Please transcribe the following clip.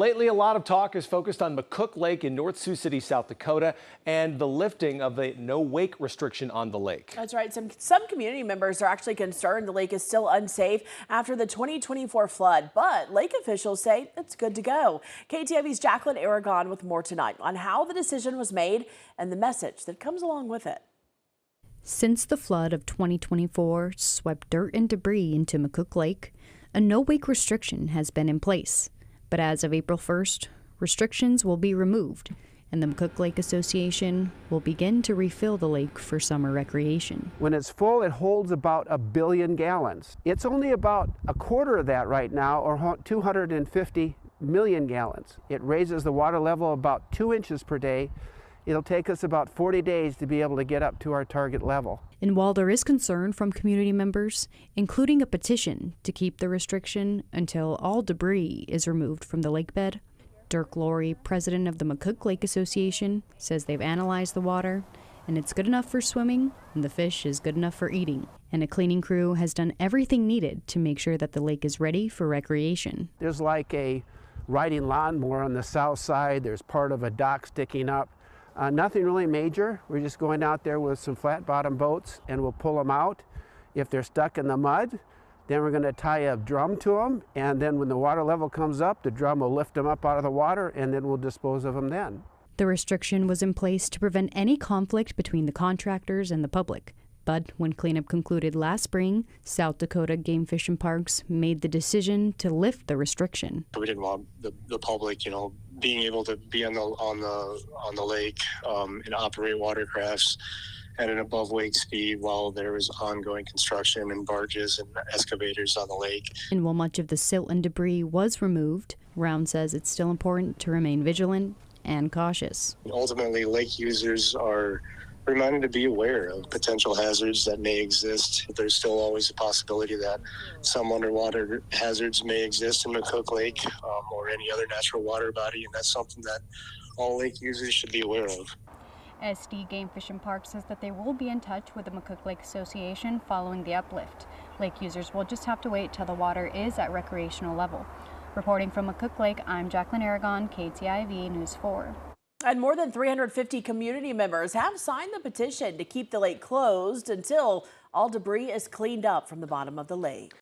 Lately, a lot of talk is focused on McCook Lake in North Sioux City, South Dakota, and the lifting of the no-wake restriction on the lake. That's right. Some community members are actually concerned the lake is still unsafe after the 2024 flood, but lake officials say it's good to go. KTIV's Jacqueline Aragon with more tonight on how the decision was made and the message that comes along with it. Since the flood of 2024 swept dirt and debris into McCook Lake, a no-wake restriction has been in place. But as of April 1st, restrictions will be removed, and the McCook Lake Association will begin to refill the lake for summer recreation. When it's full, it holds about 1 billion gallons. It's only about a quarter of that right now, or 250 million gallons. It raises the water level about 2 inches per day. It'll take us about 40 days to be able to get up to our target level. And while there is concern from community members, including a petition to keep the restriction until all debris is removed from the lake bed, Dirk Laurie, president of the McCook Lake Association, says they've analyzed the water and it's good enough for swimming and the fish is good enough for eating. And a cleaning crew has done everything needed to make sure that the lake is ready for recreation. There's like a riding lawnmower on the south side. There's part of a dock sticking up. Nothing really major. We're just going out there with some flat bottom boats and we'll pull them out. If they're stuck in the mud, then we're going to tie a drum to them, and then when the water level comes up, the drum will lift them up out of the water and then we'll dispose of them then. The restriction was in place to prevent any conflict between the contractors and the public. But when cleanup concluded last spring, South Dakota Game Fish and Parks made the decision to lift the restriction. We didn't want the public, being able to be on the lake and operate watercrafts at an above wake speed while there was ongoing construction and barges and excavators on the lake. And while much of the silt and debris was removed, Round says it's still important to remain vigilant and cautious. Ultimately, lake users are reminded to be aware of potential hazards that may exist. There's still always a possibility that some underwater hazards may exist in McCook Lake or any other natural water body, and that's something that all lake users should be aware of. SD Game Fish and Parks says that they will be in touch with the McCook Lake Association following the uplift. Lake users will just have to wait till the water is at recreational level. Reporting from McCook Lake, I'm Jacqueline Aragon, KTIV News 4. And more than 350 community members have signed the petition to keep the lake closed until all debris is cleaned up from the bottom of the lake.